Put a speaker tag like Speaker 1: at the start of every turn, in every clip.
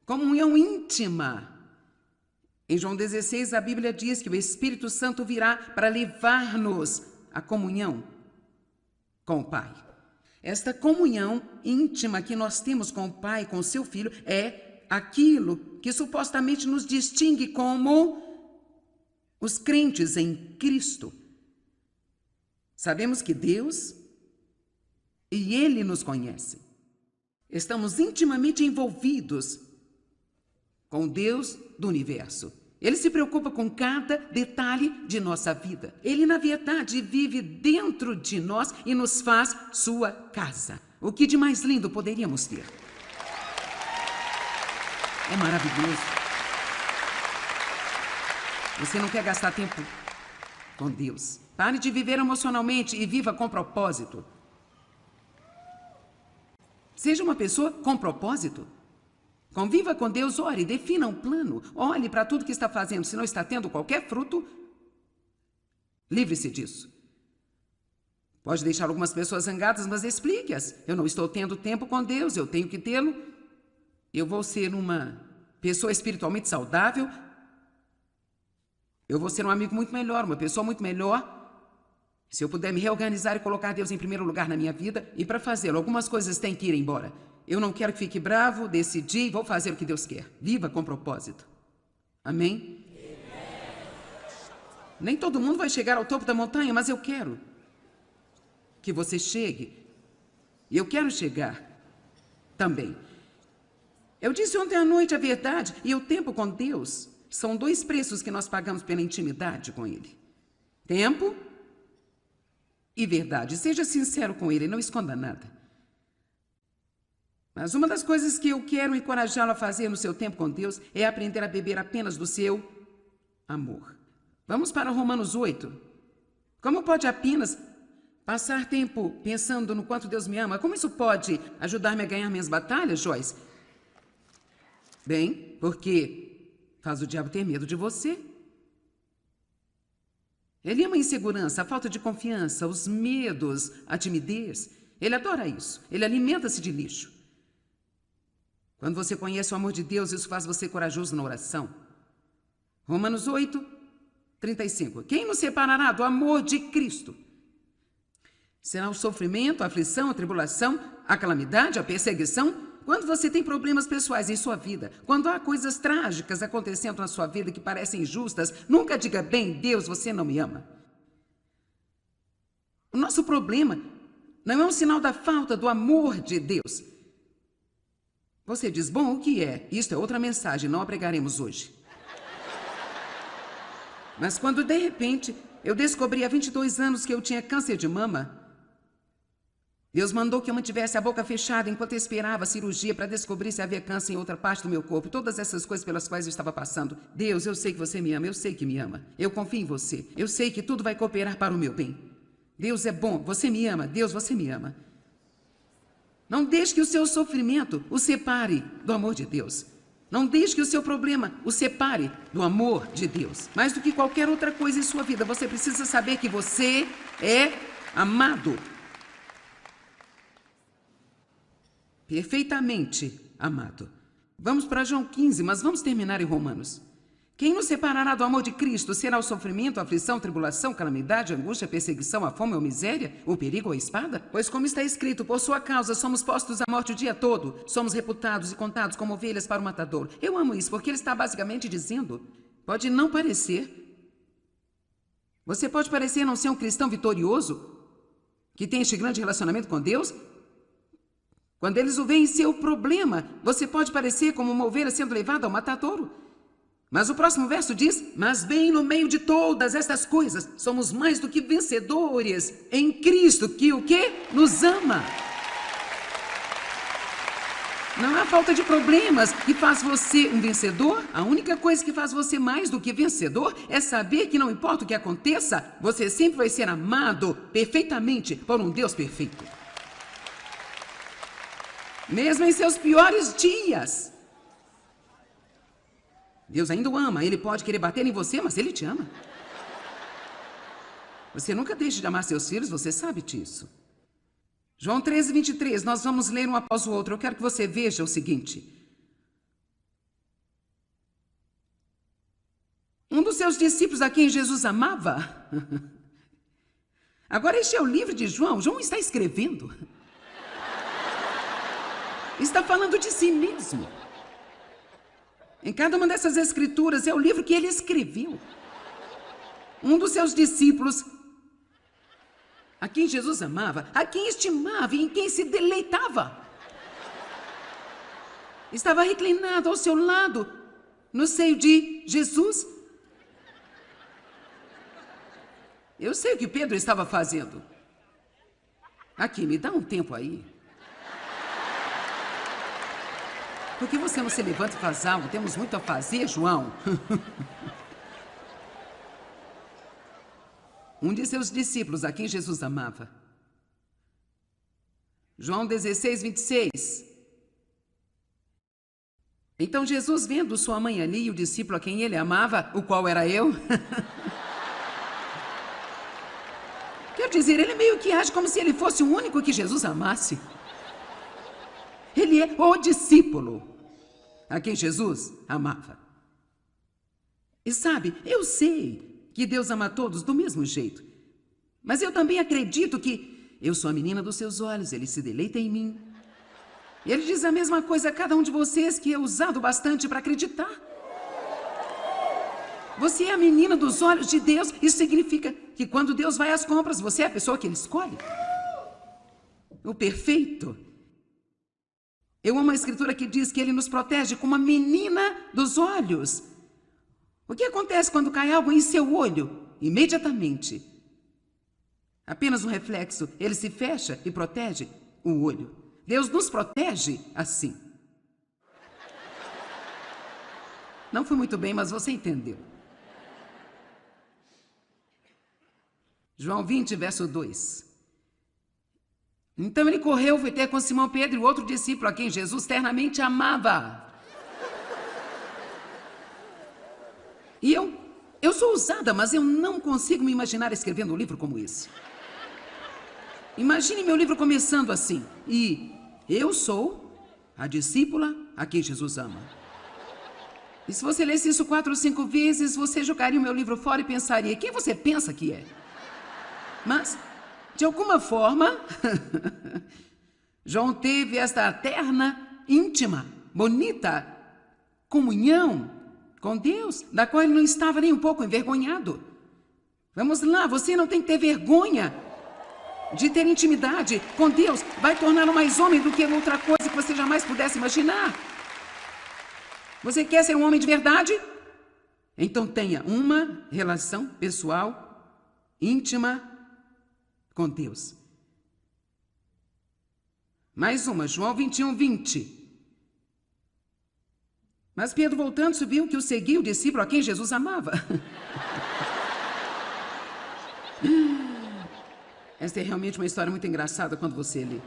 Speaker 1: comunhão íntima. Em João 16, a Bíblia diz que o Espírito Santo virá para levar-nos à comunhão com o Pai. Esta comunhão íntima que nós temos com o Pai, com o seu Filho, é aquilo que supostamente nos distingue como os crentes em Cristo. Sabemos que Deus e Ele nos conhecem. Estamos intimamente envolvidos com Deus do universo. Ele se preocupa com cada detalhe de nossa vida. Ele, na verdade, vive dentro de nós e nos faz sua casa. O que de mais lindo poderíamos ter? É maravilhoso. Você não quer gastar tempo com Deus? Pare de viver emocionalmente e viva com propósito. Seja uma pessoa com propósito. Conviva com Deus, ore, defina um plano. Olhe para tudo que está fazendo. Se não está tendo qualquer fruto, livre-se disso. Pode deixar algumas pessoas zangadas, mas explique-as. Eu não estou tendo tempo com Deus, eu tenho que tê-lo. Eu vou ser uma pessoa espiritualmente saudável. Eu vou ser um amigo muito melhor, uma pessoa muito melhor. Se eu puder me reorganizar e colocar Deus em primeiro lugar na minha vida, e para fazê-lo, algumas coisas têm que ir embora. Eu não quero que fique bravo, decidi, vou fazer o que Deus quer. Viva com propósito. Amém? Nem todo mundo vai chegar ao topo da montanha, mas eu quero que você chegue. E eu quero chegar também. Eu disse ontem à noite a verdade e o tempo com Deus são dois preços que nós pagamos pela intimidade com Ele. Tempo e verdade. Seja sincero com Ele, não esconda nada. Mas uma das coisas que eu quero encorajá-lo a fazer no seu tempo com Deus é aprender a beber apenas do seu amor. Vamos para Romanos 8. Como pode apenas passar tempo pensando no quanto Deus me ama? Como isso pode ajudar-me a ganhar minhas batalhas, Joyce? Bem, porque faz o diabo ter medo de você. Ele ama a insegurança, a falta de confiança, os medos, a timidez. Ele adora isso. Ele alimenta-se de lixo. Quando você conhece o amor de Deus, isso faz você corajoso na oração. Romanos 8, 35. Quem nos separará do amor de Cristo? Será o sofrimento, a aflição, a tribulação, a calamidade, a perseguição? Quando você tem problemas pessoais em sua vida, quando há coisas trágicas acontecendo na sua vida que parecem injustas, nunca diga, bem, Deus, você não me ama. O nosso problema não é um sinal da falta do amor de Deus. Você diz, bom, o que é? Isto é outra mensagem, não a pregaremos hoje. Mas quando, de repente, eu descobri há 22 anos que eu tinha câncer de mama, Deus mandou que eu mantivesse a boca fechada enquanto eu esperava a cirurgia para descobrir se havia câncer em outra parte do meu corpo. Todas essas coisas pelas quais eu estava passando. Deus, eu sei que você me ama, eu sei que me ama. Eu confio em você. Eu sei que tudo vai cooperar para o meu bem. Deus é bom, você me ama. Deus, você me ama. Não deixe que o seu sofrimento o separe do amor de Deus. Não deixe que o seu problema o separe do amor de Deus. Mais do que qualquer outra coisa em sua vida, você precisa saber que você é amado. Perfeitamente amado. Vamos para João 15, mas vamos terminar em Romanos. Quem nos separará do amor de Cristo? Será o sofrimento, a aflição, tribulação, calamidade, angústia, perseguição, a fome ou miséria, o perigo ou a espada? Pois como está escrito, por sua causa somos postos à morte o dia todo, somos reputados e contados como ovelhas para o matador. Eu amo isso, porque ele está basicamente dizendo, pode não parecer. Você pode parecer não ser um cristão vitorioso, que tem este grande relacionamento com Deus. Quando eles o veem em seu problema, você pode parecer como uma ovelha sendo levada ao matadouro. Mas o próximo verso diz, mas bem no meio de todas estas coisas, somos mais do que vencedores em Cristo, que o quê? Nos ama. Não há falta de problemas que faz você um vencedor. A única coisa que faz você mais do que vencedor é saber que não importa o que aconteça, você sempre vai ser amado perfeitamente por um Deus perfeito. Mesmo em seus piores dias. Deus ainda o ama. Ele pode querer bater em você, mas Ele te ama. Você nunca deixe de amar seus filhos, você sabe disso. João 13, 23, nós vamos ler um após o outro. Eu quero que você veja o seguinte. Um dos seus discípulos a quem Jesus amava. Agora este é o livro de João. João está escrevendo. Está falando de si mesmo. Em cada uma dessas escrituras é o livro que ele escreveu. Um dos seus discípulos, a quem Jesus amava, a quem estimava e em quem se deleitava, estava reclinado ao seu lado, no seio de Jesus. Eu sei o que Pedro estava fazendo. Aqui, me dá um tempo aí. Por que você não se levanta e faz algo? Temos muito a fazer, João. Um de seus discípulos, a quem Jesus amava. João 16, 26. Então Jesus, vendo sua mãe ali e o discípulo a quem ele amava, o qual era eu. Quer dizer, ele meio que age como se ele fosse o único que Jesus amasse. Ele é o discípulo a quem Jesus amava. E sabe, eu sei que Deus ama todos do mesmo jeito. Mas eu também acredito que eu sou a menina dos seus olhos, ele se deleita em mim. E ele diz a mesma coisa a cada um de vocês que é usado bastante para acreditar. Você é a menina dos olhos de Deus. Isso significa que quando Deus vai às compras, você é a pessoa que ele escolhe. O perfeito. Eu amo a escritura que diz que ele nos protege como a menina dos olhos. O que acontece quando cai algo em seu olho? Imediatamente. Apenas um reflexo. Ele se fecha e protege o olho. Deus nos protege assim. Não foi muito bem, mas você entendeu. João 20, verso 2. Então ele correu, foi ter com Simão Pedro e o outro discípulo a quem Jesus ternamente amava. E eu sou ousada, mas eu não consigo me imaginar escrevendo um livro como esse. Imagine meu livro começando assim. E eu sou a discípula a quem Jesus ama. E se você lesse isso 4 ou 5 vezes, você jogaria o meu livro fora e pensaria, quem você pensa que é? Mas, de alguma forma, João teve esta terna, íntima, bonita comunhão com Deus, da qual ele não estava nem um pouco envergonhado. Vamos lá, você não tem que ter vergonha de ter intimidade com Deus. Vai torná-lo mais homem do que outra coisa que você jamais pudesse imaginar. Você quer ser um homem de verdade? Então tenha uma relação pessoal, íntima, com Deus. Mais uma, João 21, 20. Mas Pedro, voltando, subiu que o seguia o discípulo a quem Jesus amava. Esta é realmente uma história muito engraçada quando você lê.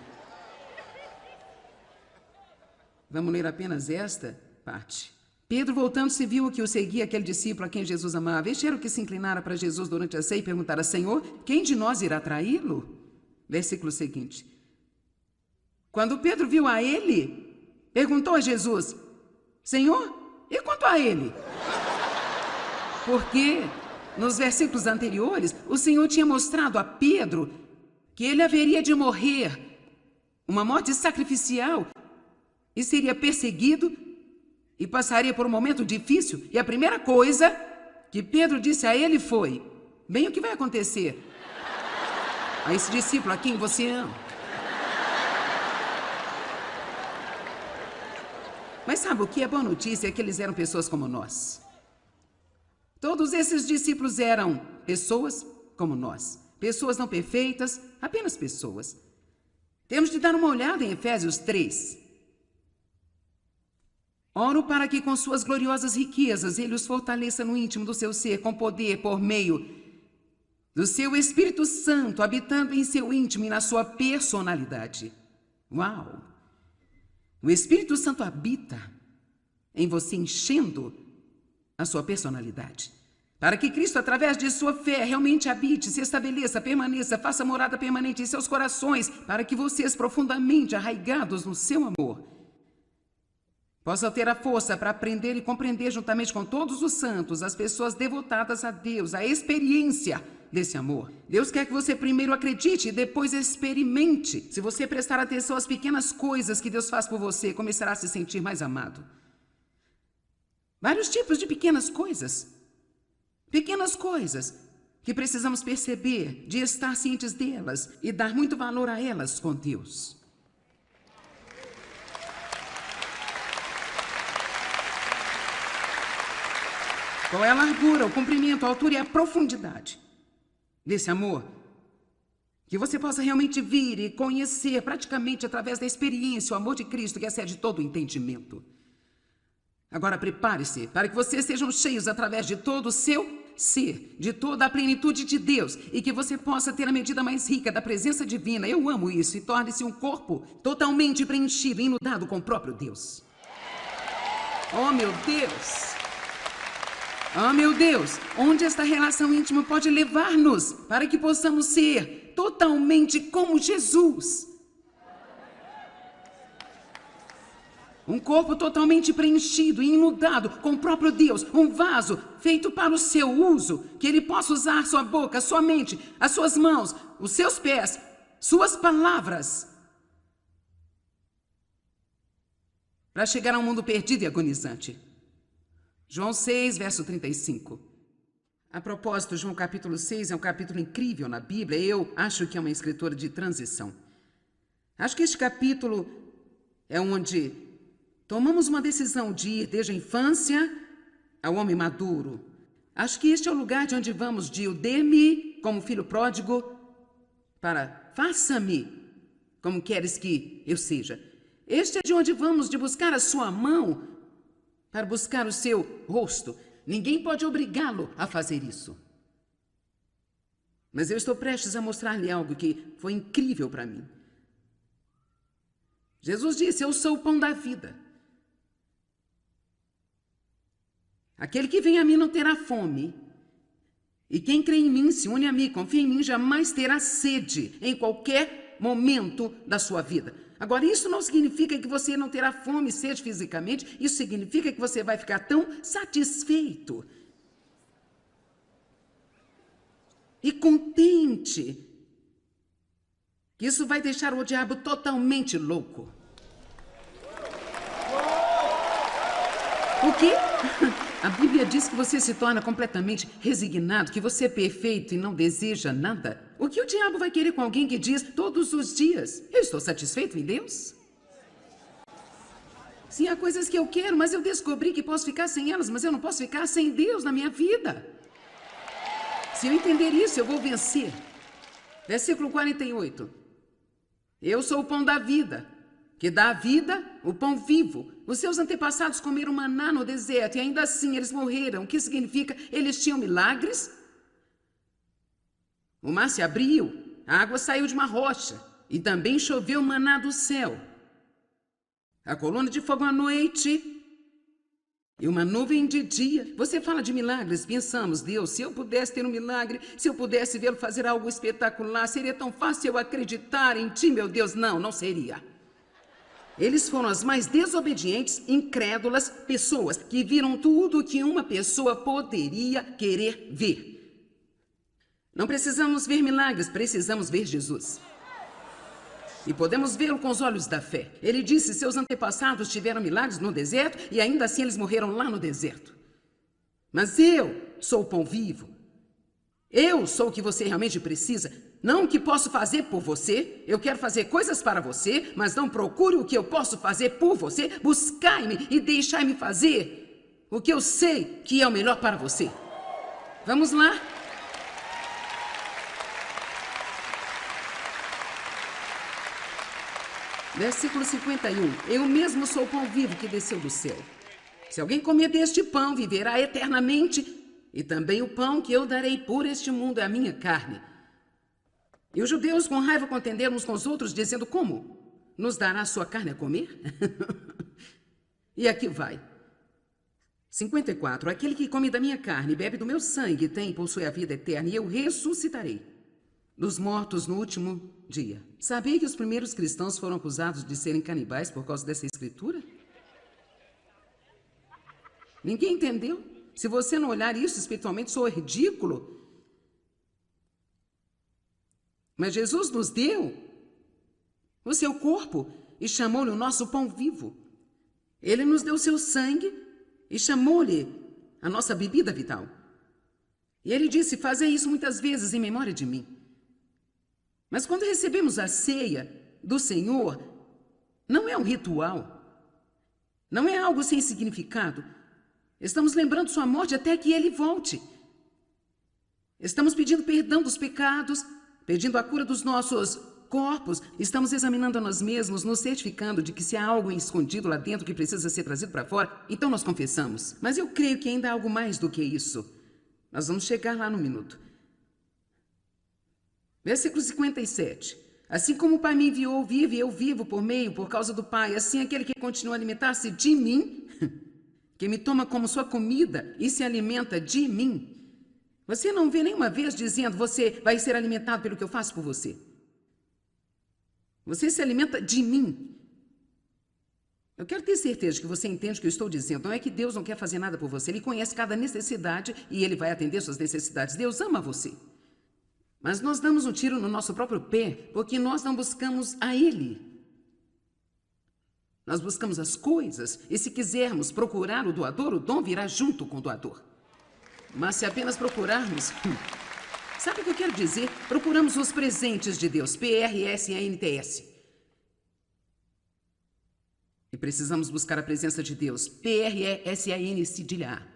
Speaker 1: Vamos ler apenas esta parte. Pedro, voltando-se, viu que o seguia aquele discípulo a quem Jesus amava. Este era o que se inclinara para Jesus durante a ceia e perguntara, Senhor, quem de nós irá traí-lo? Versículo seguinte. Quando Pedro viu a ele, perguntou a Jesus, Senhor, e quanto a ele? Porque nos versículos anteriores, o Senhor tinha mostrado a Pedro que ele haveria de morrer uma morte sacrificial e seria perseguido e passaria por um momento difícil. E a primeira coisa que Pedro disse a ele foi, bem, o que vai acontecer a esse discípulo a quem você ama? Mas sabe o que é boa notícia? É que eles eram pessoas como nós. Todos esses discípulos eram pessoas como nós. Pessoas não perfeitas, apenas pessoas. Temos de dar uma olhada em Efésios 3. Oro para que com suas gloriosas riquezas ele os fortaleça no íntimo do seu ser, com poder por meio do seu Espírito Santo, habitando em seu íntimo e na sua personalidade. Uau! O Espírito Santo habita em você, enchendo a sua personalidade, para que Cristo, através de sua fé, realmente habite, se estabeleça, permaneça, faça morada permanente em seus corações, para que vocês, profundamente arraigados no seu amor, possam ter a força para aprender e compreender juntamente com todos os santos, as pessoas devotadas a Deus, a experiência desse amor. Deus quer que você primeiro acredite e depois experimente. Se você prestar atenção às pequenas coisas que Deus faz por você, começará a se sentir mais amado. Vários tipos de pequenas coisas. Pequenas coisas que precisamos perceber, de estar cientes delas e dar muito valor a elas com Deus. Qual é a largura, o comprimento, a altura e a profundidade desse amor? Que você possa realmente vir e conhecer praticamente através da experiência o amor de Cristo que excede todo o entendimento. Agora prepare-se para que vocês sejam cheios através de todo o seu ser, de toda a plenitude de Deus, e que você possa ter a medida mais rica da presença divina. Eu amo isso. E torne-se um corpo totalmente preenchido e inundado com o próprio Deus. Oh, meu Deus! Oh, meu Deus, onde esta relação íntima pode levar-nos para que possamos ser totalmente como Jesus. Um corpo totalmente preenchido e inundado com o próprio Deus, um vaso feito para o seu uso, que ele possa usar sua boca, sua mente, as suas mãos, os seus pés, suas palavras, para chegar a um mundo perdido e agonizante. João 6, verso 35. A propósito, João capítulo 6 é um capítulo incrível na Bíblia. Eu acho que é uma escritora de transição. Acho que este capítulo é onde tomamos uma decisão de ir desde a infância ao homem maduro. Acho que este é o lugar de onde vamos de o dê-me como filho pródigo para faça-me como queres que eu seja. Este é de onde vamos de buscar a sua mão para buscar o seu rosto. Ninguém pode obrigá-lo a fazer isso. Mas eu estou prestes a mostrar-lhe algo que foi incrível para mim. Jesus disse: eu sou o pão da vida. Aquele que vem a mim não terá fome. E quem crê em mim, se une a mim, confia em mim, jamais terá sede em qualquer momento da sua vida. Agora, isso não significa que você não terá fome e sede fisicamente. Isso significa que você vai ficar tão satisfeito e contente que isso vai deixar o diabo totalmente louco. O quê? A Bíblia diz que você se torna completamente resignado, que você é perfeito e não deseja nada. O que o diabo vai querer com alguém que diz todos os dias: eu estou satisfeito em Deus? Sim, há coisas que eu quero, mas eu descobri que posso ficar sem elas, mas eu não posso ficar sem Deus na minha vida. Se eu entender isso, eu vou vencer. Versículo 48. Eu sou o pão da vida, que dá a vida, o pão vivo. Os seus antepassados comeram maná no deserto e ainda assim eles morreram. O que significa? Eles tinham milagres. O mar se abriu, a água saiu de uma rocha e também choveu maná do céu. A coluna de fogo à noite e uma nuvem de dia. Você fala de milagres, pensamos: Deus, se eu pudesse ter um milagre, se eu pudesse vê-lo fazer algo espetacular, seria tão fácil eu acreditar em ti, meu Deus. Não, não seria. Eles foram as mais desobedientes, incrédulas pessoas que viram tudo o que uma pessoa poderia querer ver. Não precisamos ver milagres, precisamos ver Jesus. E podemos vê-lo com os olhos da fé. Ele disse: seus antepassados tiveram milagres no deserto e ainda assim eles morreram lá no deserto. Mas eu sou o pão vivo. Eu sou o que você realmente precisa. Não o que posso fazer por você. Eu quero fazer coisas para você, mas não procure o que eu posso fazer por você. Buscai-me e deixai-me fazer o que eu sei que é o melhor para você. Vamos lá? Versículo 51. Eu mesmo sou o pão vivo que desceu do céu. Se alguém comer deste pão, viverá eternamente. E também o pão que eu darei por este mundo é a minha carne. E os judeus com raiva contenderam uns com os outros, dizendo: como? Nos dará a sua carne a comer? E aqui vai. 54. Aquele que come da minha carne e bebe do meu sangue tem e possui a vida eterna, e eu ressuscitarei dos mortos no último dia. Sabia que os primeiros cristãos foram acusados de serem canibais por causa dessa escritura? Ninguém entendeu? Se você não olhar isso espiritualmente, soa ridículo. Mas Jesus nos deu o seu corpo e chamou-lhe o nosso pão vivo. Ele nos deu o seu sangue e chamou-lhe a nossa bebida vital. E ele disse: fazei isso muitas vezes em memória de mim. Mas quando recebemos a ceia do Senhor, não é um ritual, não é algo sem significado. Estamos lembrando sua morte até que ele volte. Estamos pedindo perdão dos pecados, pedindo a cura dos nossos corpos. Estamos examinando a nós mesmos, nos certificando de que se há algo escondido lá dentro que precisa ser trazido para fora, então nós confessamos. Mas eu creio que ainda há algo mais do que isso. Nós vamos chegar lá no minuto. Versículo 57. Assim como o Pai me enviou, vive, eu vivo por causa do Pai. Assim aquele que continua a alimentar-se de mim, que me toma como sua comida e se alimenta de mim. Você não vê nenhuma vez dizendo: você vai ser alimentado pelo que eu faço por você. Você se alimenta de mim. Eu quero ter certeza de que você entende o que eu estou dizendo. Não é que Deus não quer fazer nada por você. Ele conhece cada necessidade e Ele vai atender suas necessidades. Deus ama você. Mas nós damos um tiro no nosso próprio pé porque nós não buscamos a Ele. Nós buscamos as coisas e, se quisermos procurar o doador, o dom virá junto com o doador. Mas se apenas procurarmos... Sabe o que eu quero dizer? Procuramos os presentes de Deus, PRSANTS. E precisamos buscar a presença de Deus, PRSANCDA.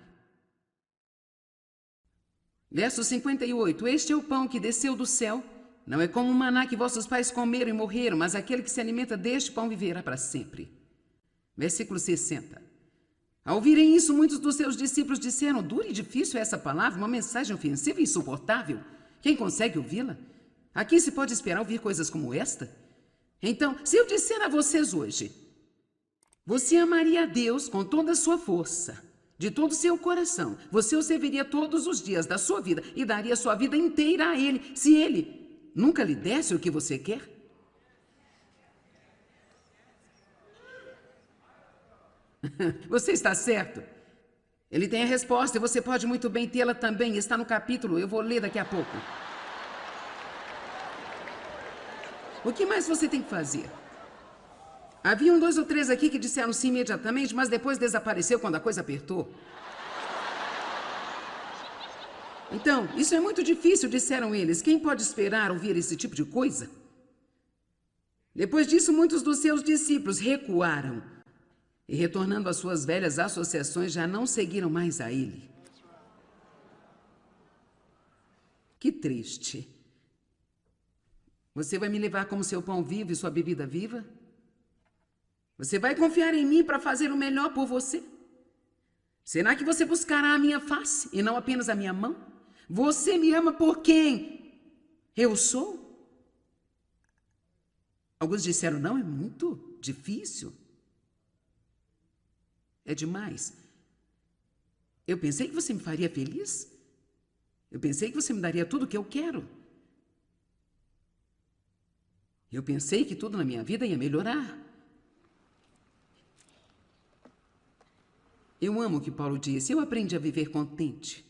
Speaker 1: Verso 58. Este é o pão que desceu do céu. Não é como o maná que vossos pais comeram e morreram, mas aquele que se alimenta deste pão viverá para sempre. Versículo 60. Ao ouvirem isso, muitos dos seus discípulos disseram: dura e difícil é essa palavra, uma mensagem ofensiva e insuportável. Quem consegue ouvi-la? Aqui se pode esperar ouvir coisas como esta? Então, se eu disser a vocês hoje: você amaria a Deus com toda a sua força, de todo o seu coração, você o serviria todos os dias da sua vida e daria sua vida inteira a Ele, se Ele nunca lhe desse o que você quer? Você está certo. Ele tem a resposta e você pode muito bem tê-la também. Está no capítulo, eu vou ler daqui a pouco. O que mais você tem que fazer? Havia 2 ou 3 aqui que disseram sim imediatamente, mas depois desapareceu quando a coisa apertou. Então, isso é muito difícil, disseram eles. Quem pode esperar ouvir esse tipo de coisa? Depois disso, muitos dos seus discípulos recuaram e, retornando às suas velhas associações, já não seguiram mais a ele. Que triste. Você vai me levar como seu pão vivo e sua bebida viva? Você vai confiar em mim para fazer o melhor por você? Será que você buscará a minha face e não apenas a minha mão? Você me ama por quem eu sou? Alguns disseram: não, é muito difícil. É demais. Eu pensei que você me faria feliz. Eu pensei que você me daria tudo o que eu quero. Eu pensei que tudo na minha vida ia melhorar. Eu amo o que Paulo disse. Eu aprendi a viver contente.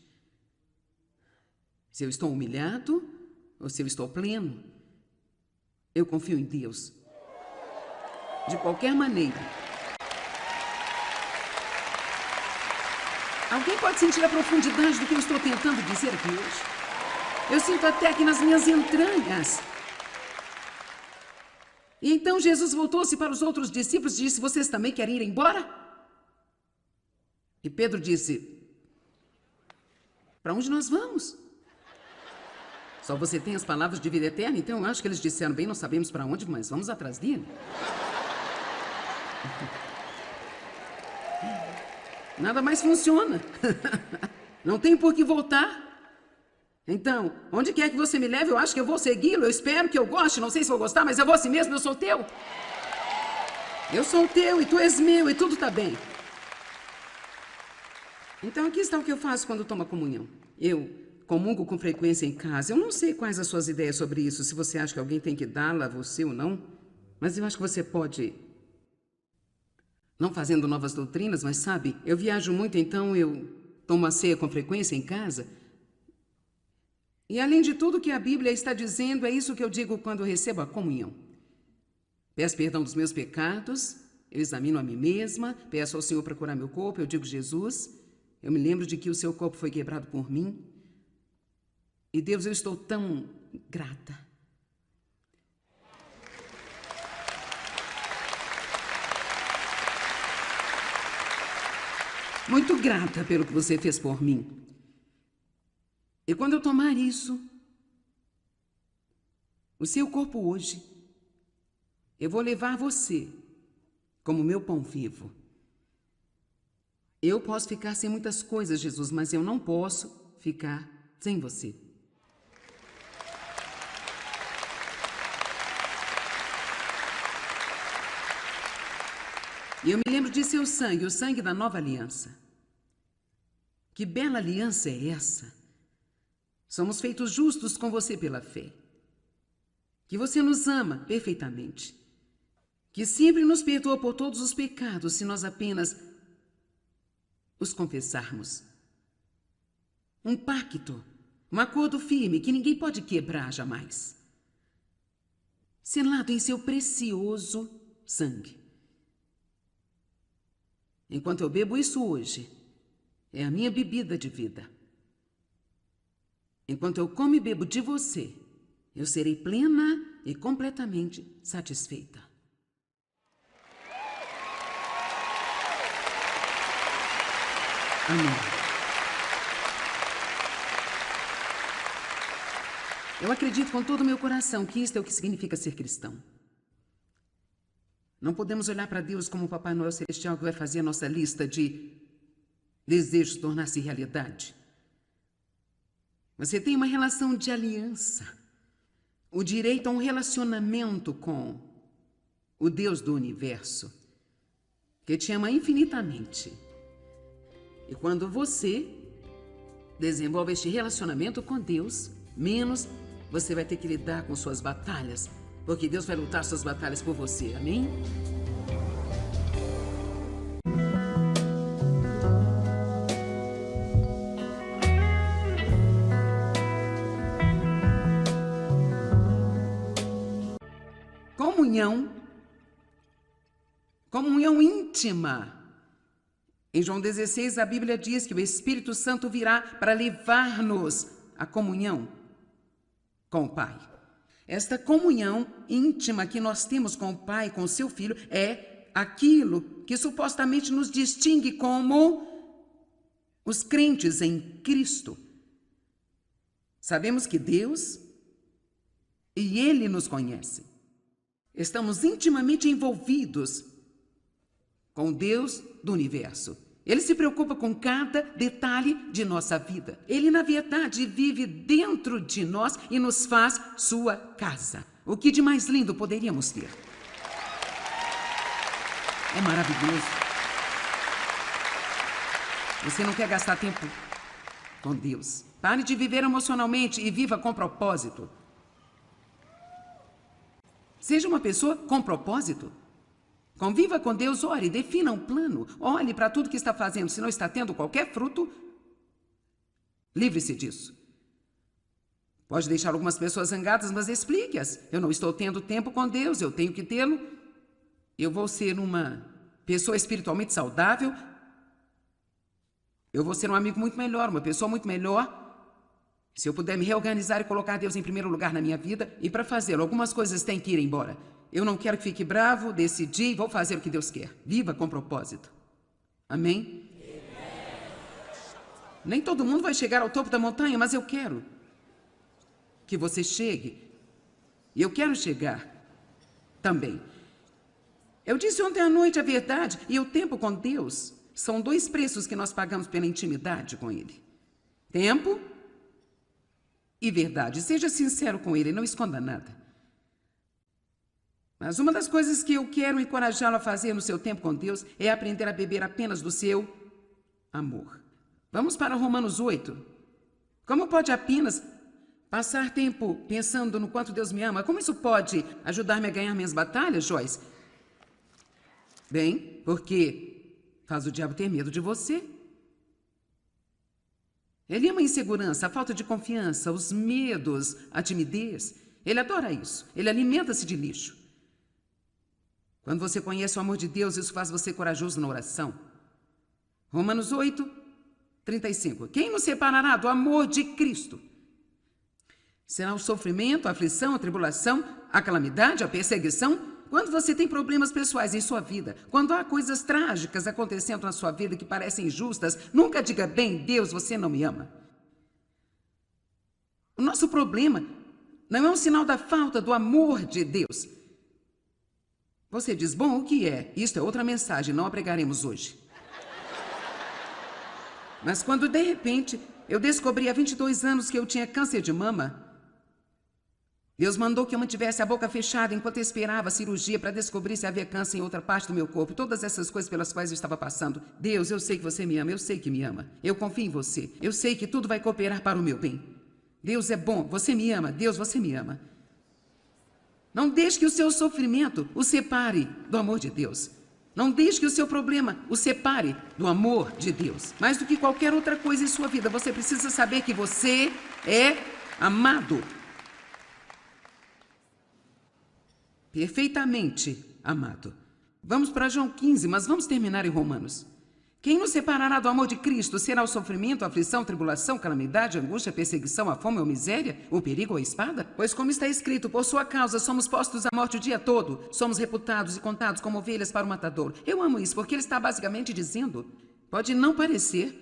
Speaker 1: Se eu estou humilhado ou se eu estou pleno, eu confio em Deus. De qualquer maneira. Alguém pode sentir a profundidade do que eu estou tentando dizer aqui hoje? Eu sinto até aqui nas minhas entranhas. E então Jesus voltou-se para os outros discípulos e disse: vocês também querem ir embora? E Pedro disse: para onde nós vamos? Só você tem as palavras de vida eterna? Então eu acho que eles disseram: bem, não sabemos para onde, mas vamos atrás dele. Nada mais funciona. Não tem por que voltar. Então, onde quer que você me leve, eu acho que eu vou segui-lo. Eu espero que eu goste. Não sei se vou gostar, mas eu vou assim mesmo. Eu sou teu. Eu sou teu e tu és meu e tudo está bem. Então aqui está o que eu faço quando tomo a comunhão. Eu comungo com frequência em casa. Eu não sei quais as suas ideias sobre isso, se você acha que alguém tem que dá-la a você ou não, mas eu acho que você pode, não fazendo novas doutrinas, mas sabe, eu viajo muito, então eu tomo a ceia com frequência em casa. E além de tudo que a Bíblia está dizendo, é isso que eu digo quando eu recebo a comunhão. Peço perdão dos meus pecados, eu examino a mim mesma, peço ao Senhor para curar meu corpo, eu digo, Jesus, eu me lembro de que o seu corpo foi quebrado por mim. E Deus, eu estou tão grata. Muito grata pelo que você fez por mim. E quando eu tomar isso, o seu corpo hoje, eu vou levar você como meu pão vivo. Eu posso ficar sem muitas coisas, Jesus, mas eu não posso ficar sem você. E eu me lembro de seu sangue, o sangue da nova aliança. Que bela aliança é essa? Somos feitos justos com você pela fé. Que você nos ama perfeitamente. Que sempre nos perdoa por todos os pecados se nós apenas os confessarmos. Um pacto, um acordo firme que ninguém pode quebrar jamais. Selado em seu precioso sangue. Enquanto eu bebo isso hoje, é a minha bebida de vida. Enquanto eu como e bebo de você, eu serei plena e completamente satisfeita. Amém. Eu acredito com todo o meu coração que isto é o que significa ser cristão. Não podemos olhar para Deus como o Papai Noel Celestial que vai fazer a nossa lista de desejos tornar-se realidade. Você tem uma relação de aliança, o direito a um relacionamento com o Deus do universo, que te ama infinitamente. E quando você desenvolve este relacionamento com Deus, menos você vai ter que lidar com suas batalhas, porque Deus vai lutar suas batalhas por você, amém? Comunhão íntima. Em João 16, a Bíblia diz que o Espírito Santo virá para levar-nos à comunhão com o Pai. Esta comunhão íntima que nós temos com o Pai, com o seu Filho, é aquilo que supostamente nos distingue como os crentes em Cristo. Sabemos que Deus e Ele nos conhece. Estamos intimamente envolvidos com Deus do universo. Ele se preocupa com cada detalhe de nossa vida. Ele, na verdade, vive dentro de nós e nos faz sua casa. O que de mais lindo poderíamos ter? É maravilhoso. Você não quer gastar tempo com Deus. Pare de viver emocionalmente e viva com propósito. Seja uma pessoa com propósito. Conviva com Deus, ore, defina um plano. Olhe para tudo que está fazendo. Se não está tendo qualquer fruto, livre-se disso. Pode deixar algumas pessoas zangadas, mas explique-as. Eu não estou tendo tempo com Deus, eu tenho que tê-lo. Eu vou ser uma pessoa espiritualmente saudável. Eu vou ser um amigo muito melhor, uma pessoa muito melhor. Se eu puder me reorganizar e colocar Deus em primeiro lugar na minha vida, e para fazê-lo, algumas coisas têm que ir embora. Eu não quero que fique bravo, decidi, vou fazer o que Deus quer. Viva com propósito. Amém? Nem todo mundo vai chegar ao topo da montanha, mas eu quero que você chegue. E eu quero chegar também. Eu disse ontem à noite a verdade, e o tempo com Deus são dois preços que nós pagamos pela intimidade com Ele. Tempo e verdade. Seja sincero com Ele, não esconda nada. Mas uma das coisas que eu quero encorajá-lo a fazer no seu tempo com Deus é aprender a beber apenas do seu amor. Vamos para Romanos 8. Como pode apenas passar tempo pensando no quanto Deus me ama? Como isso pode ajudar-me a ganhar minhas batalhas, Joyce? Bem, porque faz o diabo ter medo de você. Ele ama a insegurança, a falta de confiança, os medos, a timidez. Ele adora isso. Ele alimenta-se de lixo. Quando você conhece o amor de Deus, isso faz você corajoso na oração. Romanos 8, 35. Quem nos separará do amor de Cristo? Será o sofrimento, a aflição, a tribulação, a calamidade, a perseguição? Quando você tem problemas pessoais em sua vida, quando há coisas trágicas acontecendo na sua vida que parecem injustas, nunca diga, bem, Deus, você não me ama. O nosso problema não é um sinal da falta do amor de Deus. Você diz, bom, o que é? Isto é outra mensagem, não a pregaremos hoje. Mas quando, de repente, eu descobri há 22 anos que eu tinha câncer de mama, Deus mandou que eu mantivesse a boca fechada enquanto eu esperava a cirurgia para descobrir se havia câncer em outra parte do meu corpo. Todas essas coisas pelas quais eu estava passando. Deus, eu sei que você me ama, eu sei que me ama. Eu confio em você. Eu sei que tudo vai cooperar para o meu bem. Deus é bom, você me ama. Deus, você me ama. Não deixe que o seu sofrimento o separe do amor de Deus. Não deixe que o seu problema o separe do amor de Deus. Mais do que qualquer outra coisa em sua vida, você precisa saber que você é amado. Perfeitamente amado. Vamos para João 15, mas vamos terminar em Romanos. Quem nos separará do amor de Cristo? Será o sofrimento, a aflição, tribulação, calamidade, angústia, perseguição, a fome ou miséria, o perigo ou a espada? Pois como está escrito, por sua causa somos postos à morte o dia todo, somos reputados e contados como ovelhas para o matador. Eu amo isso, porque ele está basicamente dizendo, pode não parecer.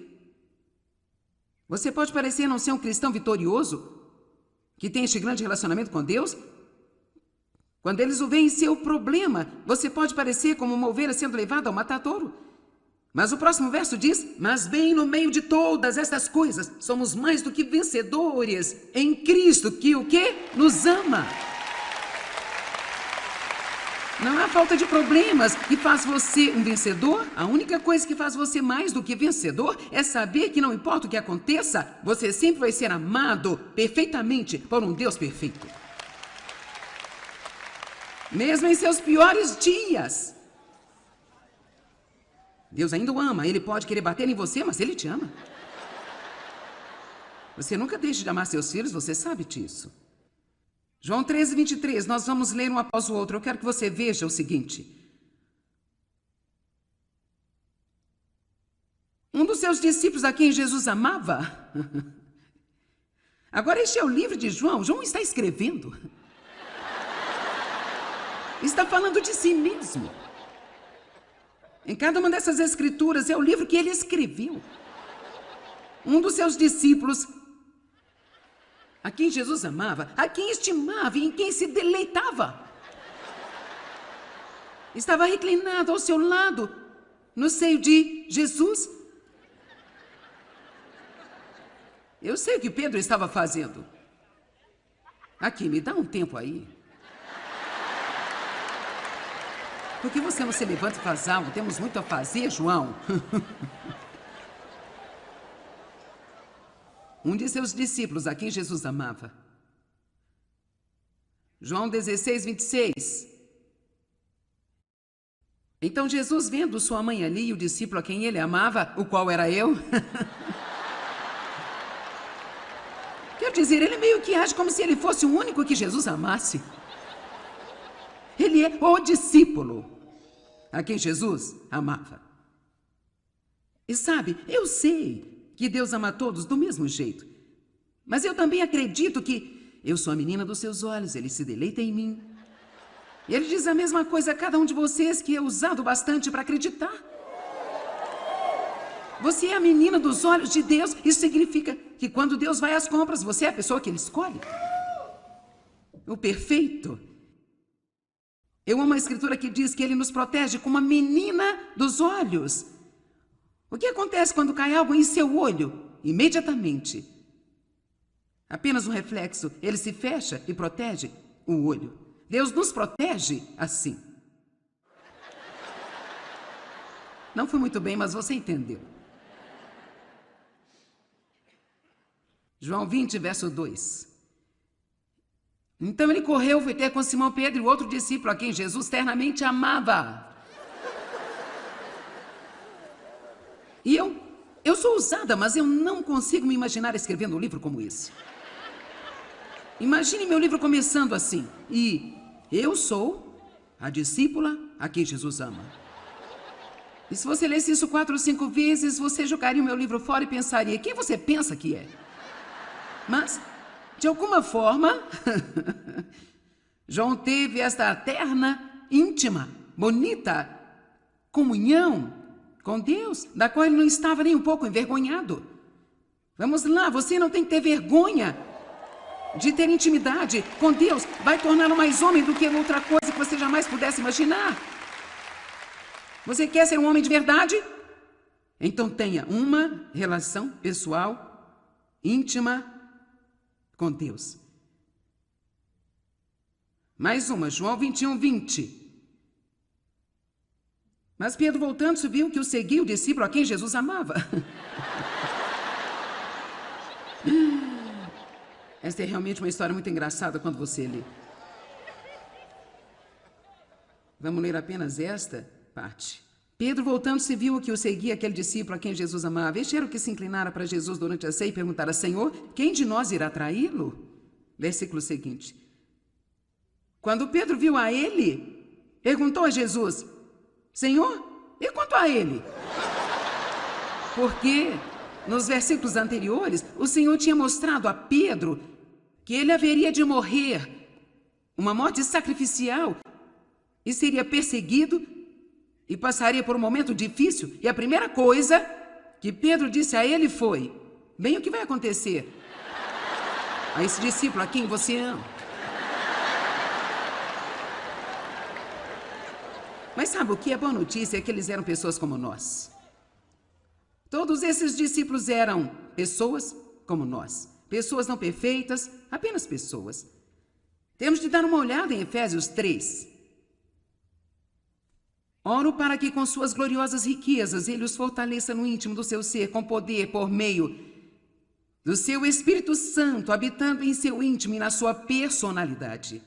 Speaker 1: Você pode parecer não ser um cristão vitorioso, que tem este grande relacionamento com Deus. Quando eles o veem em seu problema, você pode parecer como uma ovelha sendo levada ao matadouro. Mas o próximo verso diz, mas bem no meio de todas estas coisas, somos mais do que vencedores em Cristo, que o quê? Nos ama. Não há falta de problemas que faz você um vencedor. A única coisa que faz você mais do que vencedor é saber que não importa o que aconteça, você sempre vai ser amado perfeitamente por um Deus perfeito. Mesmo em seus piores dias. Deus ainda o ama, ele pode querer bater em você, mas ele te ama. Você nunca deixa de amar seus filhos, você sabe disso. João 13, 23, nós vamos ler um após o outro. Eu quero que você veja o seguinte. Um dos seus discípulos a quem Jesus amava. Agora este é o livro de João. João está escrevendo. Está falando de si mesmo. Em cada uma dessas escrituras é o livro que ele escreveu. Um dos seus discípulos, a quem Jesus amava, a quem estimava e em quem se deleitava, estava reclinado ao seu lado, no seio de Jesus. Eu sei o que Pedro estava fazendo. Aqui, me dá um tempo aí. Por que você não se levanta e faz algo? Temos muito a fazer, João. Um de seus discípulos, a quem Jesus amava. João 16, 26. Então Jesus, vendo sua mãe ali e o discípulo a quem ele amava, o qual era eu. Quer dizer, ele meio que age como se ele fosse o único que Jesus amasse. Ele é o discípulo a quem Jesus amava. E sabe, eu sei que Deus ama todos do mesmo jeito. Mas eu também acredito que eu sou a menina dos seus olhos, ele se deleita em mim. E ele diz a mesma coisa a cada um de vocês que é usado bastante para acreditar. Você é a menina dos olhos de Deus. Isso significa que quando Deus vai às compras, você é a pessoa que ele escolhe. O perfeito. Eu amo a escritura que diz que ele nos protege como uma menina dos olhos. O que acontece quando cai algo em seu olho? Imediatamente. Apenas um reflexo. Ele se fecha e protege o olho. Deus nos protege assim. Não foi muito bem, mas você entendeu. João 20, verso 2. Então ele correu, foi ter com Simão Pedro e o outro discípulo a quem Jesus ternamente amava. E eu sou ousada, mas eu não consigo me imaginar escrevendo um livro como esse. Imagine meu livro começando assim. E eu sou a discípula a quem Jesus ama. E se você lesse isso 4 ou 5 vezes, você jogaria o meu livro fora e pensaria, quem você pensa que é? Mas, de alguma forma, João teve esta terna, íntima, bonita comunhão com Deus, da qual ele não estava nem um pouco envergonhado. Vamos lá, você não tem que ter vergonha de ter intimidade com Deus. Vai torná-lo mais homem do que outra coisa que você jamais pudesse imaginar. Você quer ser um homem de verdade? Então tenha uma relação pessoal, íntima, com Deus. Mais uma, João 21, 20. Mas Pedro, voltando-se, viu que o seguia o discípulo a quem Jesus amava. Esta é realmente uma história muito engraçada quando você lê. Vamos ler apenas esta parte. Pedro, voltando-se, viu que o seguia aquele discípulo a quem Jesus amava. Este era o que se inclinara para Jesus durante a ceia e perguntara, Senhor, quem de nós irá traí-lo? Versículo seguinte. Quando Pedro viu a ele, perguntou a Jesus, Senhor, e quanto a ele? Porque nos versículos anteriores, o Senhor tinha mostrado a Pedro que ele haveria de morrer uma morte sacrificial e seria perseguido e passaria por um momento difícil. E a primeira coisa que Pedro disse a ele foi, bem, o que vai acontecer a esse discípulo a quem você ama? Mas sabe o que é boa notícia? É que eles eram pessoas como nós. Todos esses discípulos eram pessoas como nós. Pessoas não perfeitas, apenas pessoas. Temos de dar uma olhada em Efésios 3. Oro para que com suas gloriosas riquezas ele os fortaleça no íntimo do seu ser, com poder por meio do seu Espírito Santo, habitando em seu íntimo e na sua personalidade.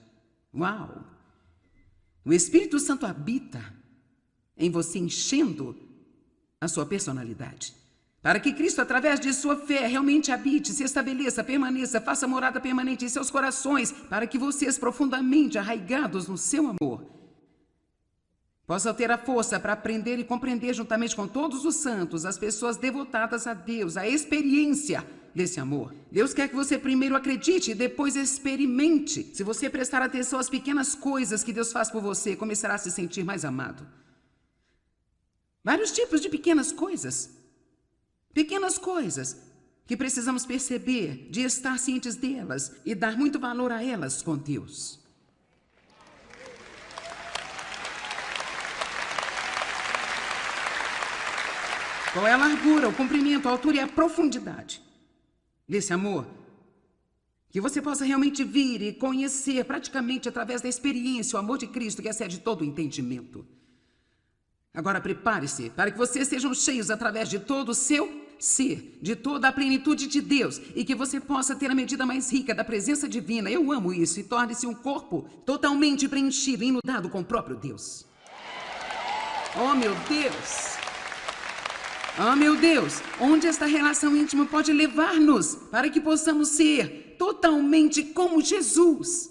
Speaker 1: Uau! O Espírito Santo habita em você, enchendo a sua personalidade. Para que Cristo, através de sua fé, realmente habite, se estabeleça, permaneça, faça morada permanente em seus corações, para que vocês, profundamente arraigados no seu amor, possam ter a força para aprender e compreender juntamente com todos os santos, as pessoas devotadas a Deus, a experiência desse amor. Deus quer que você primeiro acredite e depois experimente. Se você prestar atenção às pequenas coisas que Deus faz por você, começará a se sentir mais amado. Vários tipos de pequenas coisas. Pequenas coisas que precisamos perceber, de estar cientes delas e dar muito valor a elas com Deus. Qual é a largura, o comprimento, a altura e a profundidade desse amor? Que você possa realmente vir e conhecer praticamente através da experiência o amor de Cristo que excede todo o entendimento. Agora prepare-se para que vocês sejam cheios através de todo o seu ser, de toda a plenitude de Deus e que você possa ter a medida mais rica da presença divina. Eu amo isso. E torne-se um corpo totalmente preenchido, inundado com o próprio Deus. Oh, meu Deus! Oh, meu Deus! Onde esta relação íntima pode levar-nos para que possamos ser totalmente como Jesus?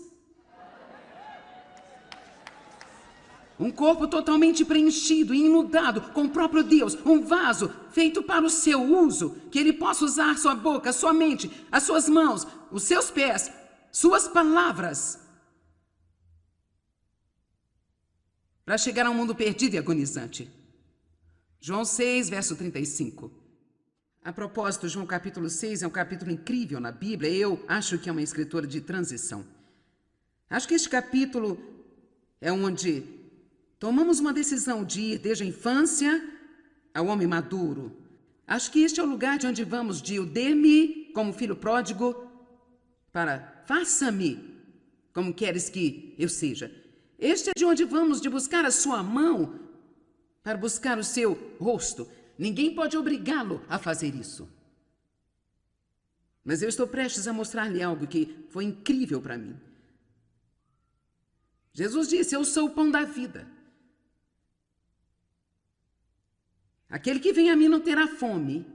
Speaker 1: Um corpo totalmente preenchido e inundado com o próprio Deus. Um vaso feito para o seu uso. Que ele possa usar sua boca, sua mente, as suas mãos, os seus pés, suas palavras. Para chegar a um mundo perdido e agonizante. João 6, verso 35. A propósito, João capítulo 6 é um capítulo incrível na Bíblia. Eu acho que é uma escritora de transição. Acho que este capítulo é onde tomamos uma decisão de ir desde a infância ao homem maduro. Acho que este é o lugar de onde vamos de o dê-me como filho pródigo para faça-me como queres que eu seja. Este é de onde vamos de buscar a sua mão para buscar o seu rosto. Ninguém pode obrigá-lo a fazer isso. Mas eu estou prestes a mostrar-lhe algo que foi incrível para mim. Jesus disse: eu sou o pão da vida. Aquele que vem a mim não terá fome.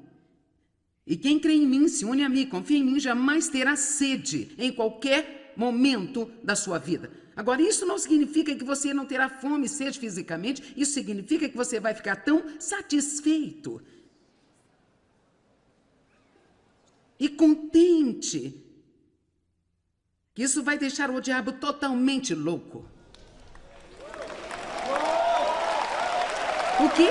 Speaker 1: E quem crê em mim, se une a mim, confia em mim, jamais terá sede em qualquer momento da sua vida. Agora, isso não significa que você não terá fome e sede fisicamente. Isso significa que você vai ficar tão satisfeito e contente que isso vai deixar o diabo totalmente louco. O quê?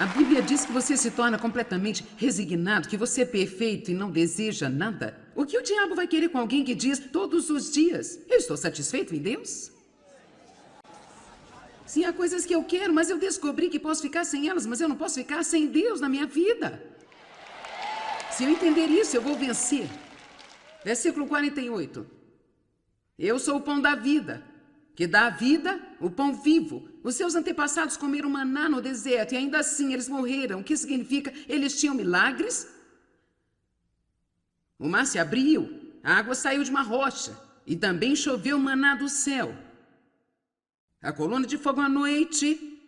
Speaker 1: A Bíblia diz que você se torna completamente resignado, que você é perfeito e não deseja nada. O que o diabo vai querer com alguém que diz todos os dias: eu estou satisfeito em Deus? Sim, há coisas que eu quero, mas eu descobri que posso ficar sem elas, mas eu não posso ficar sem Deus na minha vida. Se eu entender isso, eu vou vencer. Versículo 48. Eu sou o pão da vida, que dá a vida, o pão vivo. Os seus antepassados comeram maná no deserto e ainda assim eles morreram. O que significa? Eles tinham milagres? O mar se abriu, a água saiu de uma rocha e também choveu maná do céu. A coluna de fogo à noite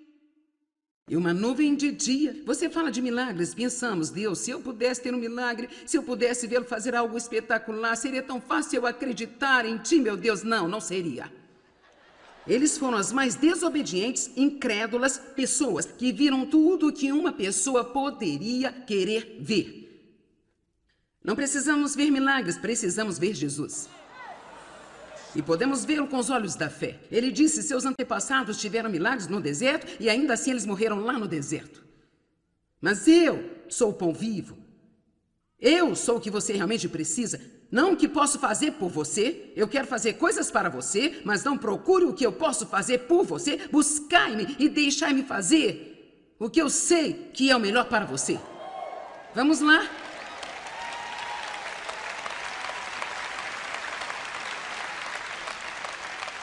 Speaker 1: e uma nuvem de dia. Você fala de milagres, pensamos: Deus, se eu pudesse ter um milagre, se eu pudesse vê-lo fazer algo espetacular, seria tão fácil eu acreditar em ti, meu Deus. Não, não seria. Eles foram as mais desobedientes, incrédulas pessoas que viram tudo o que uma pessoa poderia querer ver. Não precisamos ver milagres, precisamos ver Jesus. E podemos vê-lo com os olhos da fé. Ele disse: seus antepassados tiveram milagres no deserto e ainda assim eles morreram lá no deserto. Mas eu sou o pão vivo. Eu sou o que você realmente precisa. Não o que posso fazer por você. Eu quero fazer coisas para você, mas não procure o que eu posso fazer por você. Buscai-me e deixai-me fazer o que eu sei que é o melhor para você. Vamos lá?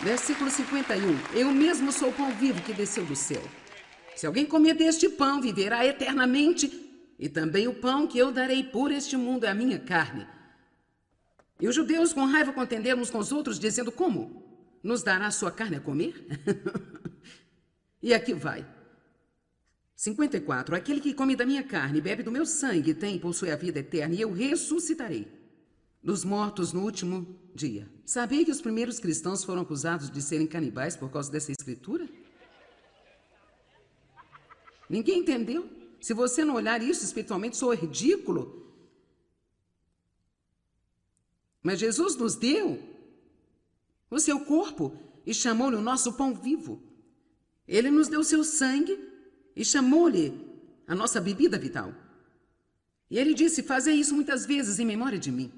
Speaker 1: Versículo 51. Eu mesmo sou o pão vivo que desceu do céu. Se alguém comer deste pão, viverá eternamente. E também o pão que eu darei por este mundo é a minha carne. E os judeus com raiva contenderam uns com os outros, dizendo: como? Nos dará a sua carne a comer? E aqui vai. 54. Aquele que come da minha carne e bebe do meu sangue tem e possui a vida eterna, e eu ressuscitarei dos mortos no último dia. Sabia que os primeiros cristãos foram acusados de serem canibais por causa dessa escritura? Ninguém entendeu? Se você não olhar isso espiritualmente, soa ridículo. Mas Jesus nos deu o seu corpo e chamou-lhe o nosso pão vivo. Ele nos deu o seu sangue e chamou-lhe a nossa bebida vital. E ele disse: fazei isso muitas vezes em memória de mim.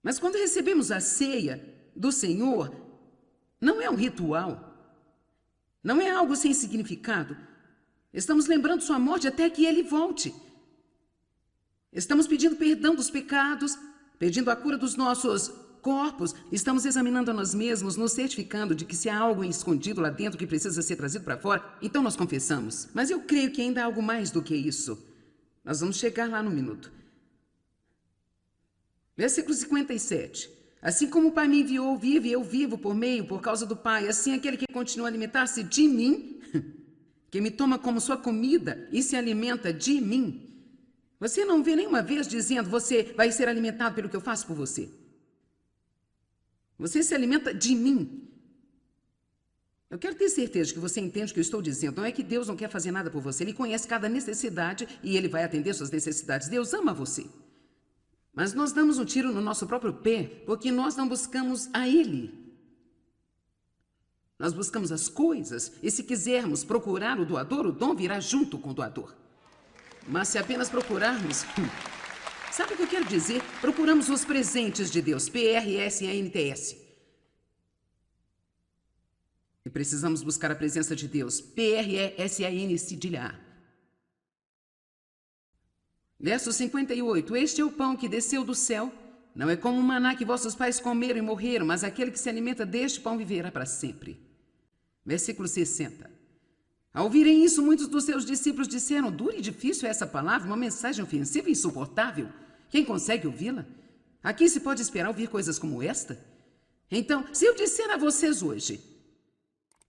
Speaker 1: Mas quando recebemos a ceia do Senhor, não é um ritual, não é algo sem significado. Estamos lembrando sua morte até que ele volte. Estamos pedindo perdão dos pecados, pedindo a cura dos nossos corpos. Estamos examinando a nós mesmos, nos certificando de que se há algo escondido lá dentro que precisa ser trazido para fora, então nós confessamos. Mas eu creio que ainda há algo mais do que isso. Nós vamos chegar lá no minuto. Versículo 57. Assim como o Pai me enviou, vive, eu vivo por causa do Pai. Assim aquele que continua a alimentar-se de mim, que me toma como sua comida e se alimenta de mim. Você não vê nenhuma vez dizendo: você vai ser alimentado pelo que eu faço por você. Você se alimenta de mim. Eu quero ter certeza de que você entende o que eu estou dizendo. Não é que Deus não quer fazer nada por você. Ele conhece cada necessidade e Ele vai atender suas necessidades. Deus ama você. Mas nós damos um tiro no nosso próprio pé porque nós não buscamos a Ele. Nós buscamos as coisas e, se quisermos procurar o doador, o dom virá junto com o doador. Mas se apenas procurarmos... Sabe o que eu quero dizer? Procuramos os presentes de Deus, PRSANTS. E precisamos buscar a presença de Deus, PRESAN. Verso 58. Este é o pão que desceu do céu. Não é como o maná que vossos pais comeram e morreram, mas aquele que se alimenta deste pão viverá para sempre. Versículo 60. Ao ouvirem isso, muitos dos seus discípulos disseram: dura e difícil é essa palavra, uma mensagem ofensiva e insuportável. Quem consegue ouvi-la? Aqui se pode esperar ouvir coisas como esta? Então, se eu disser a vocês hoje,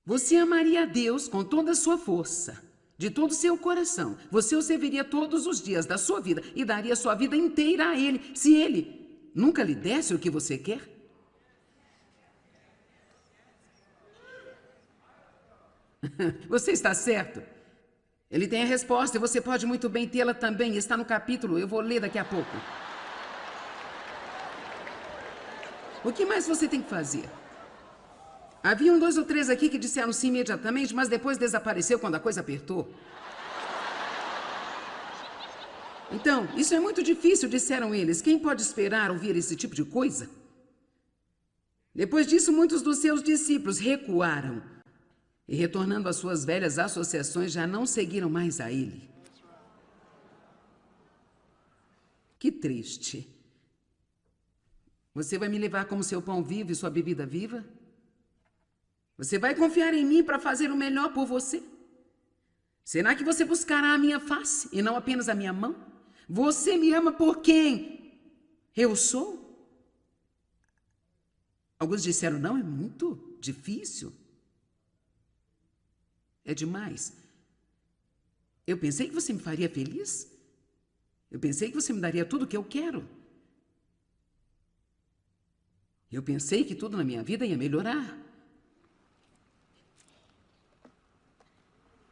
Speaker 1: você amaria a Deus com toda a sua força, de todo o seu coração, você o serviria todos os dias da sua vida e daria sua vida inteira a Ele, se Ele nunca lhe desse o que você quer? Você está certo. Ele tem a resposta e você pode muito bem tê-la também. Está no capítulo, eu vou ler daqui a pouco. O que mais você tem que fazer? Haviam 2 ou 3 aqui que disseram sim imediatamente, mas depois desapareceu quando a coisa apertou. Então, isso é muito difícil, disseram eles. Quem pode esperar ouvir esse tipo de coisa? Depois disso, muitos dos seus discípulos recuaram e, retornando às suas velhas associações, já não seguiram mais a ele. Que triste. Você vai me levar como seu pão vivo e sua bebida viva? Você vai confiar em mim para fazer o melhor por você? Será que você buscará a minha face e não apenas a minha mão? Você me ama por quem eu sou? Alguns disseram, não, é muito difícil. É demais. Eu pensei que você me faria feliz. Eu pensei que você me daria tudo o que eu quero. Eu pensei que tudo na minha vida ia melhorar.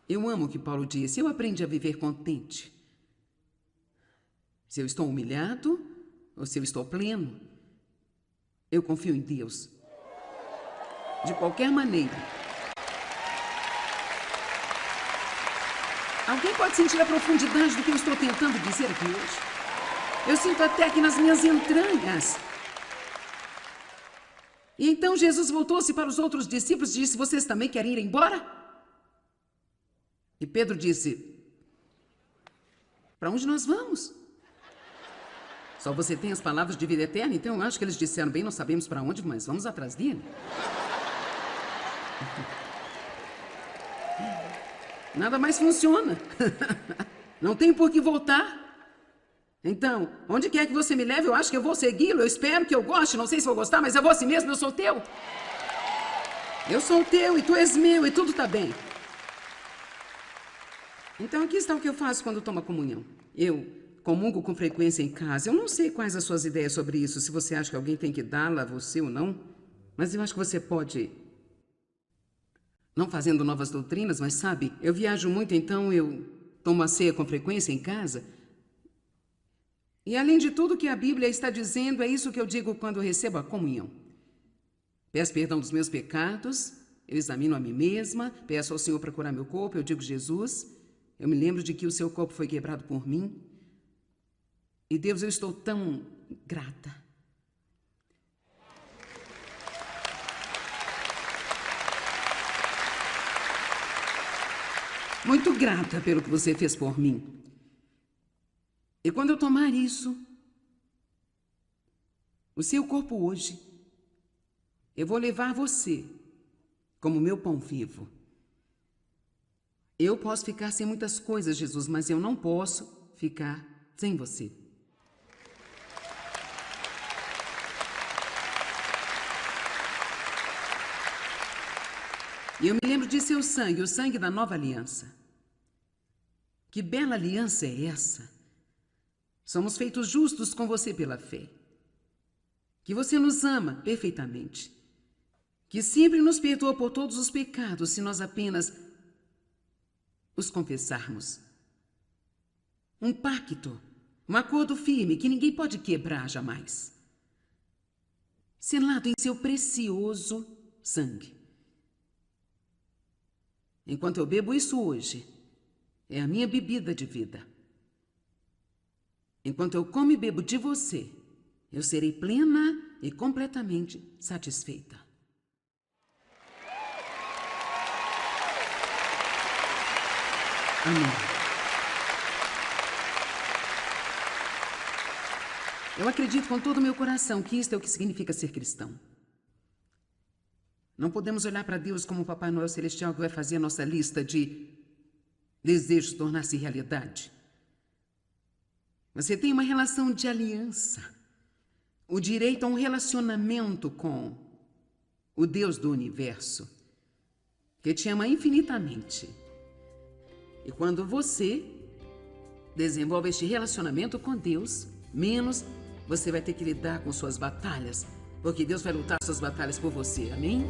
Speaker 1: Eu amo o que Paulo disse. Eu aprendi a viver contente. Se eu estou humilhado ou se eu estou pleno, eu confio em Deus. De qualquer maneira. Alguém pode sentir a profundidade do que eu estou tentando dizer aqui hoje? Eu sinto até aqui nas minhas entranhas. E então Jesus voltou-se para os outros discípulos e disse, vocês também querem ir embora? E Pedro disse, para onde nós vamos? Só você tem as palavras de vida eterna, então eu acho que eles disseram, bem, não sabemos para onde, mas vamos atrás dele. Nada mais funciona. Não tem por que voltar. Então, onde quer que você me leve, eu acho que eu vou segui-lo. Eu espero que eu goste, não sei se vou gostar, mas eu vou assim mesmo, eu sou teu. Eu sou teu e tu és meu e tudo está bem. Então, aqui está o que eu faço quando tomo a comunhão. Eu comungo com frequência em casa. Eu não sei quais as suas ideias sobre isso, se você acha que alguém tem que dá-la a você ou não, mas eu acho que você pode... Não fazendo novas doutrinas, mas sabe, eu viajo muito, então eu tomo a ceia com frequência em casa. E além de tudo que a Bíblia está dizendo, é isso que eu digo quando recebo a comunhão. Peço perdão dos meus pecados, eu examino a mim mesma, peço ao Senhor para curar meu corpo, eu digo, Jesus, eu me lembro de que o seu corpo foi quebrado por mim. E Deus, eu estou tão grata. Muito grata pelo que você fez por mim. E quando eu tomar isso, o seu corpo hoje, eu vou levar você como meu pão vivo. Eu posso ficar sem muitas coisas, Jesus, mas eu não posso ficar sem você. E eu me lembro de seu sangue, o sangue da nova aliança. Que bela aliança é essa? Somos feitos justos com você pela fé. Que você nos ama perfeitamente. Que sempre nos perdoa por todos os pecados se nós apenas os confessarmos. Um pacto, um acordo firme que ninguém pode quebrar jamais. Selado em seu precioso sangue. Enquanto eu bebo isso hoje, é a minha bebida de vida. Enquanto eu como e bebo de você, eu serei plena e completamente satisfeita. Amém. Eu acredito com todo o meu coração que isto é o que significa ser cristão. Não podemos olhar para Deus como o Papai Noel Celestial que vai fazer a nossa lista de desejos tornar-se realidade. Você tem uma relação de aliança, o direito a um relacionamento com o Deus do universo, que te ama infinitamente. E quando você desenvolve este relacionamento com Deus, menos você vai ter que lidar com suas batalhas, porque Deus vai lutar suas batalhas por você, amém?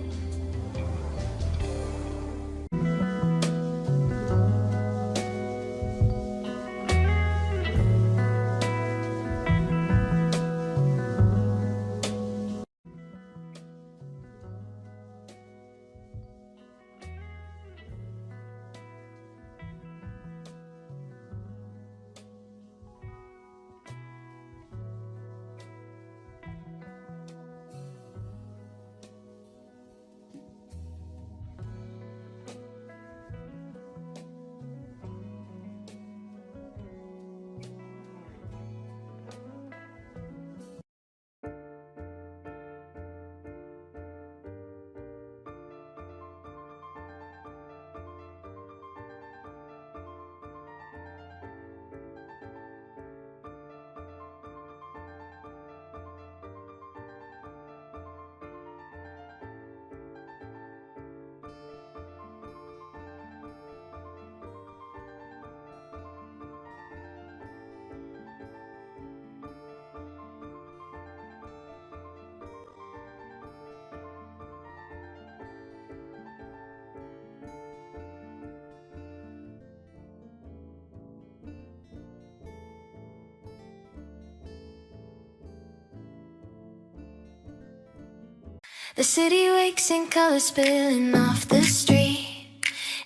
Speaker 2: The city wakes in colors spilling off the street.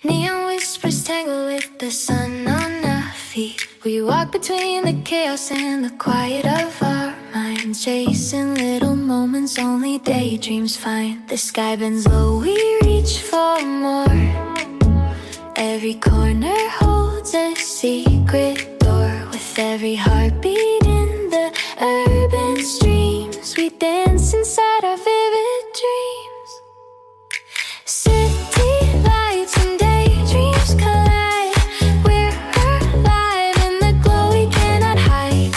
Speaker 2: Neon whispers tangle with the sun on our feet. We walk between the chaos and the quiet of our minds, chasing little moments only daydreams find. The sky bends low, we reach for more. Every corner holds a secret door. With every heartbeat in the urban streams, we dance inside our vivid dreams. City lights and daydreams collide. We're alive in the glow we cannot hide.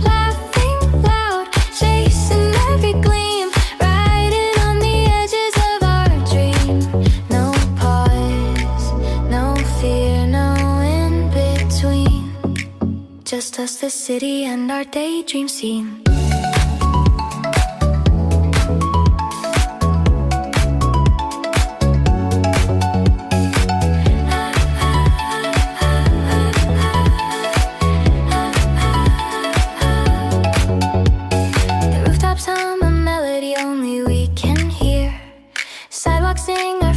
Speaker 2: Laughing loud, chasing every gleam, riding on the edges of our dream. No pause, no fear, no in between. Just us, the city, and our daydream scene.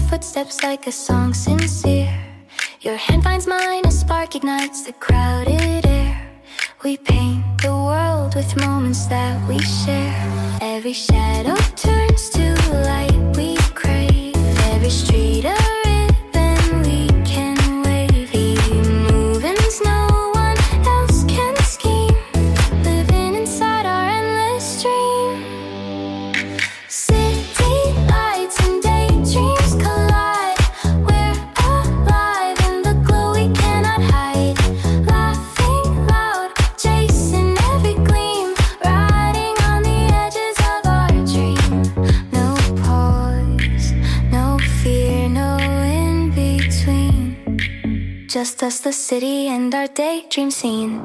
Speaker 2: Footsteps like a song sincere. Your hand finds mine, a spark ignites the crowded air. We paint the world with moments that we share. Every shadow turns to light we crave. Every street a ribbon we can wave. Even movements no one else can scheme. Living inside our endless dream. City lights and daydreams collide. We're alive in the glow we cannot hide. Laughing loud, chasing every gleam, riding on the edges of our dream. No pause, no fear, no in between. Just us, the city, and our daydream scene.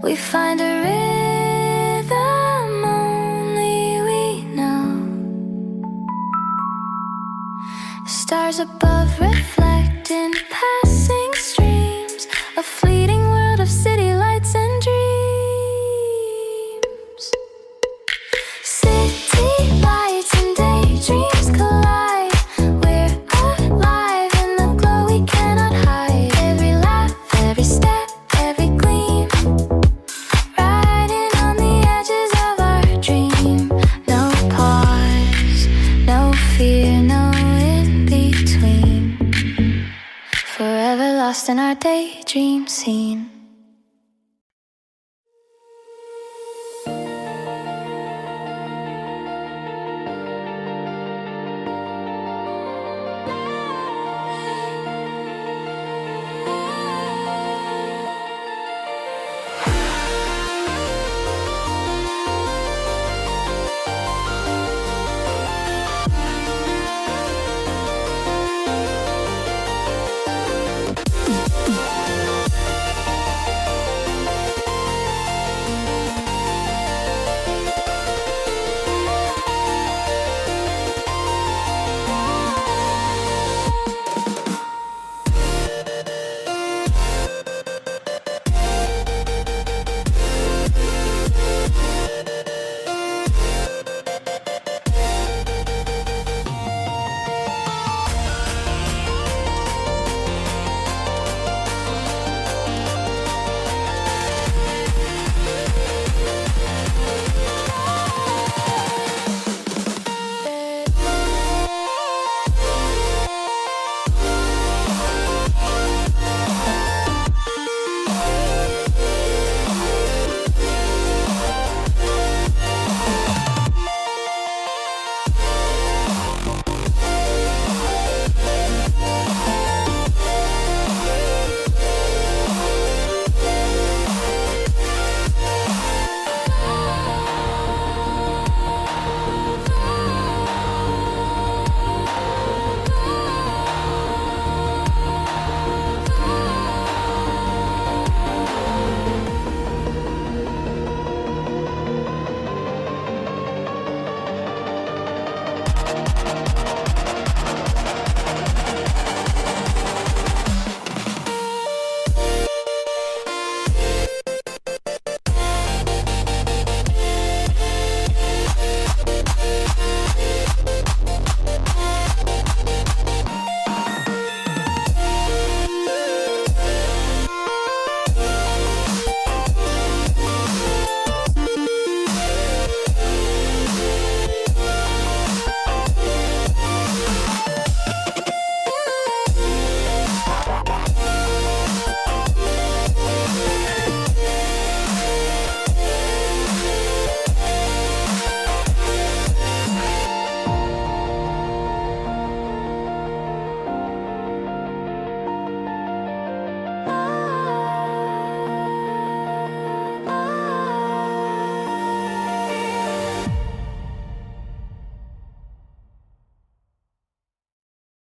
Speaker 2: We find a rhythm only we know. Stars above reflecting passing streams. A fleeting world of city lights and dreams. City lights and daydreams collide. We're alive in the glow we cannot hide. Every laugh, every step, every gleam, riding on the edges of our dream. No pause, no fear, no in forever lost in our daydream scene.